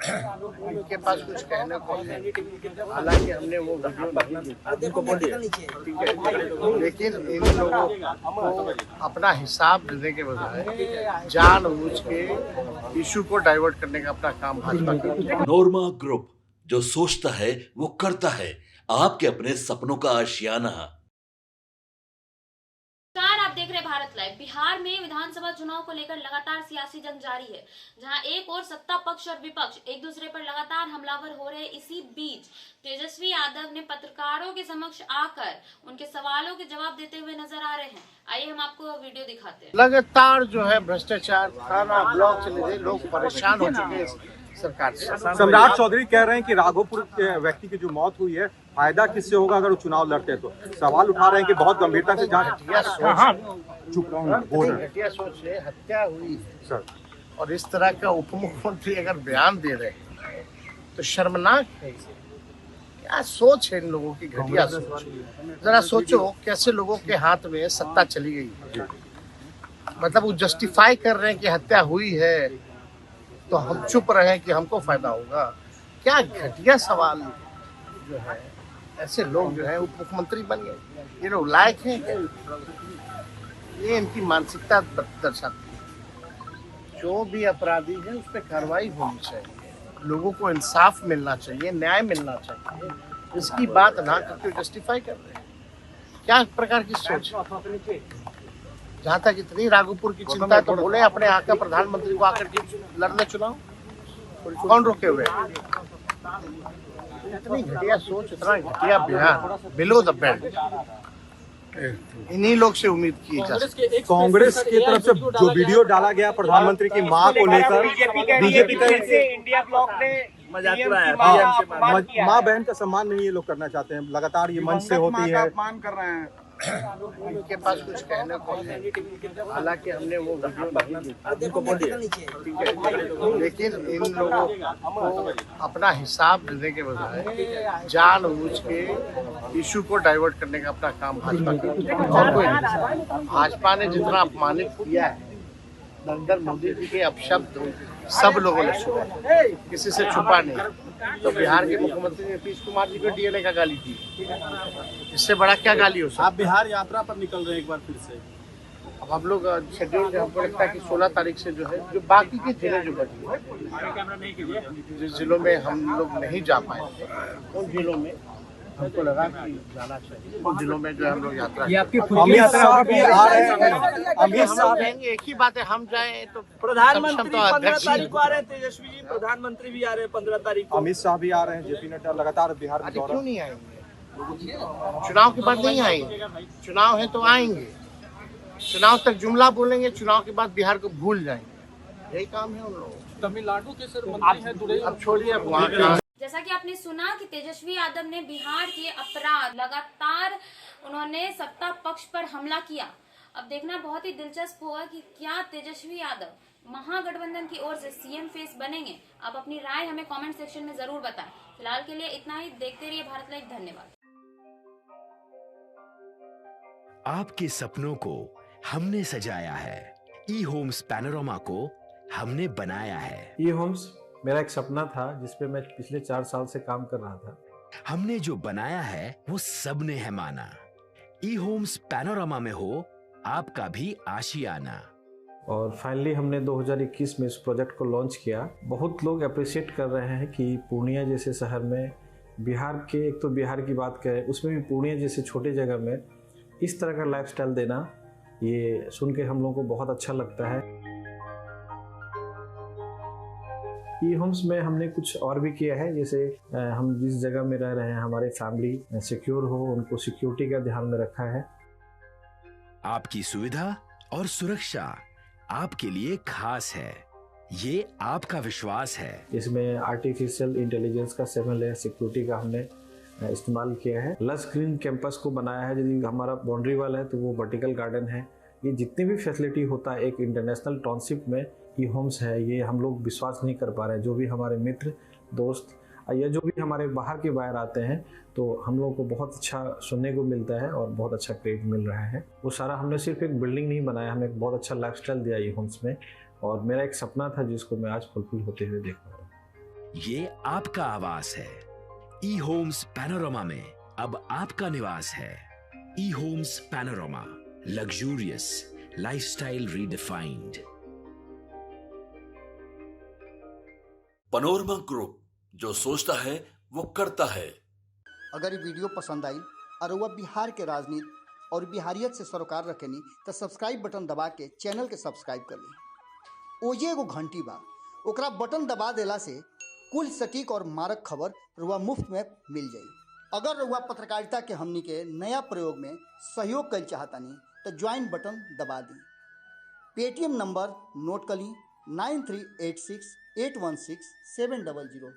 उनके पास कुछ कहने को है, हालांकि हमने वो वीडियो नहीं देखी, ठीक है, लेकिन इन लोगों को अपना हिसाब देने के बजाय जानबूझ के इशू को डाइवर्ट करने का अपना काम भाजपा की। नोरमा ग्रुप, जो सोचता है वो करता है। आपके अपने सपनों का आशियाना। आप देख रहे भारत लाइव। बिहार में विधानसभा चुनाव को लेकर लगातार सियासी जंग जारी है, जहां एक और सत्ता पक्ष और विपक्ष एक दूसरे पर लगातार हमलावर हो रहे। इसी बीच तेजस्वी यादव ने पत्रकारों के समक्ष आकर उनके सवालों के जवाब देते हुए नजर आ रहे हैं। आइए हम आपको वीडियो दिखाते हैं। लगातार जो है भ्रष्टाचार, थाना ब्लॉक चले गए, लोग परेशान हो चुके हैं सरकार से। सम्राट चौधरी कह रहे हैं कि राघोपुर के व्यक्ति की जो मौत हुई है, फायदा किससे होगा अगर वो चुनाव लड़ते तो। सवाल उठा रहे हैं कि बहुत गंभीरता से जांच। घटिया सोच से हत्या हुई सर, और इस तरह का उप मुख्यमंत्री अगर बयान दे रहे हैं तो शर्मनाक है। क्या सोच है इन लोगों की, घटिया सोच। जरा सोचो कैसे लोगों के हाथ में सत्ता चली गई, मतलब वो जस्टिफाई कर रहे हैं कि हत्या हुई है तो हम चुप रहे कि हमको फायदा होगा। क्या घटिया सवाल जो है। ऐसे लोग जो है उप मुख्यमंत्री बन गए, ये लोग लायक हैं क्या? ये इनकी मानसिकता दर्शाती है। जो भी अपराधी है उस पर कार्रवाई होनी चाहिए, लोगों को इंसाफ मिलना चाहिए, न्याय मिलना चाहिए। इसकी बात ना करके जस्टिफाई कर रहे हैं। क्या प्रकार की सोच है? जहाँ तक इतनी राघोपुर की चिंता है तो बोले अपने आका प्रधानमंत्री को आकर के लड़ने चुनाव, कौन रोके हुए? इतनी घटिया सोच, इतना घटिया बयान, बिलो द बेल्ट, इन्हीं लोग से उम्मीद की जा सकती है। कांग्रेस की तरफ से जो वीडियो डाला गया प्रधानमंत्री की मां को लेकर, बीजेपी से इंडिया ब्लॉक ने मजाक उड़ाया, मां बहन का सम्मान नहीं ये लोग करना चाहते हैं। लगातार ये मंच से होती है, अपमान कर रहे हैं। उनके पास कुछ कहने को है, हालांकि हमने वो वीडियो नहीं देखी, ठीक है, लेकिन इन लोगों को अपना हिसाब देने के बजाय जानबूझ के इशू को डाइवर्ट करने का अपना काम भाजपा की। और कोई नहीं। भाजपा ने जितना अपमानित किया है, नरेंद्र मोदी जी के अपशब्द सब लोगों ने सुना, किसी से छुपा नहीं। तो बिहार के मुख्यमंत्री नीतीश कुमार जी को डीएनए का गाली दी, इससे बड़ा क्या गाली हो सकता? आप बिहार यात्रा पर निकल रहे हैं एक बार फिर से। अब हम लोग शेड्यूल, हमको लगता है कि 16 तारीख से जो है, जो बाकी की जिले जो बची, जिस जिलों में हम लोग नहीं जा पाए थे उन जिलों में हमको लगा कि जाना चाहिए। उन जिलों में जो हम लोग यात्रा, अमित शाह भी आ रहे हैं। अमित शाह कहेंगे एक ही बात है, हम जाए तो प्रधानमंत्री तो 15 अध्यक्ष तारीख को आ रहे हैं, तेजस्वी जी प्रधानमंत्री भी आ रहे हैं 15 तारीख को। अमित शाह भी आ रहे हैं, जेपी नड्डा लगातार बिहार में आज दौरा। क्यों नहीं आएंगे? चुनाव के बाद नहीं आएंगे, चुनाव है तो आएंगे। चुनाव तक जुमला बोलेंगे, चुनाव के बाद बिहार को भूल जाएंगे। यही काम है उन लोगों। तमिलनाडु के सर मंत्री हैं जुड़े। अब छोड़िए अब वहाँ का। जैसा कि आपने सुना कि तेजस्वी यादव ने बिहार के अपराध लगातार उन्होंने सत्ता पक्ष पर हमला किया। अब देखना बहुत ही दिलचस्प होगा कि क्या तेजस्वी यादव महागठबंधन की ओर से सीएम फेस बनेंगे। आप अपनी राय हमें कमेंट सेक्शन में जरूर बताएं। फिलहाल के लिए इतना ही। देखते रहिए भारत लाइव। धन्यवाद। आपके सपनों को हमने सजाया है, ई होम्स पैनोरामा को हमने बनाया है। ई होम्स मेरा एक सपना था जिसपे मैं पिछले 4 साल से काम कर रहा था। हमने जो बनाया है वो सबने है माना। ई होम्स पैनोरामा में हो आपका भी आशियाना। और फाइनली हमने 2021 में इस प्रोजेक्ट को लॉन्च किया। बहुत लोग अप्रिशिएट कर रहे हैं कि पूर्णिया जैसे शहर में, बिहार के, एक तो बिहार की बात करें उसमें भी पूर्णिया जैसे छोटे जगह में इस तरह का लाइफस्टाइल देना, ये सुन के हम लोगों को बहुत अच्छा लगता है। ई होम्स में हमने कुछ और भी किया है, जैसे हम जिस जगह में रह रहे हैं हमारे फैमिली सिक्योर हो, उनको सिक्योरिटी का ध्यान में रखा है। आपकी सुविधा और सुरक्षा आपके लिए खास है, ये आपका विश्वास है। इसमें आर्टिफिशियल इंटेलिजेंस का 7 लेयर सिक्योरिटी का हमने इस्तेमाल किया है। लस ग्रीन कैंपस को बनाया है। यदि हमारा बाउंड्री वाल है तो वो वर्टिकल गार्डन है। ये जितनी भी फैसिलिटी होता है एक इंटरनेशनल टाउनशिप में ई होम्स है, ये हम लोग विश्वास नहीं कर पा रहे हैं। जो भी हमारे मित्र दोस्त या जो भी हमारे बाहर के बाहर आते हैं तो हम लोगों को बहुत अच्छा सुनने को मिलता है और बहुत अच्छा क्रेडिट मिल रहा है। वो सारा हमने सिर्फ एक बिल्डिंग नहीं बनाया, हमें एक बहुत अच्छा लाइफस्टाइल दिया ई होम्स में, और मेरा एक सपना था जिसको मैं आज फुलफिल होते हुए देख पा रहा हूँ। ये आपका आवास है। ई होम्स पैनोरामा में अब आपका निवास है। E homes panorama, luxurious lifestyle redefined. Panorama group, जो सोचता है वो करता है। अगर ये वीडियो पसंद आई और वह बिहार के राजनीति और बिहारियत से सरोकार रखेनी तो सब्सक्राइब बटन दबा के चैनल के सब्सक्राइब कर ली। ओजे एगो घंटी बा, ओकरा बटन दबा देला से कुल सटीक और मारक खबर रुआ मुफ्त में मिल जाई। अगर रुआ पत्रकारिता के हमनी के नया प्रयोग में सहयोग कर चाहतानी तो ज्वाइन बटन दबा दी। पेटीएम नंबर नोट कर ली 9386816700।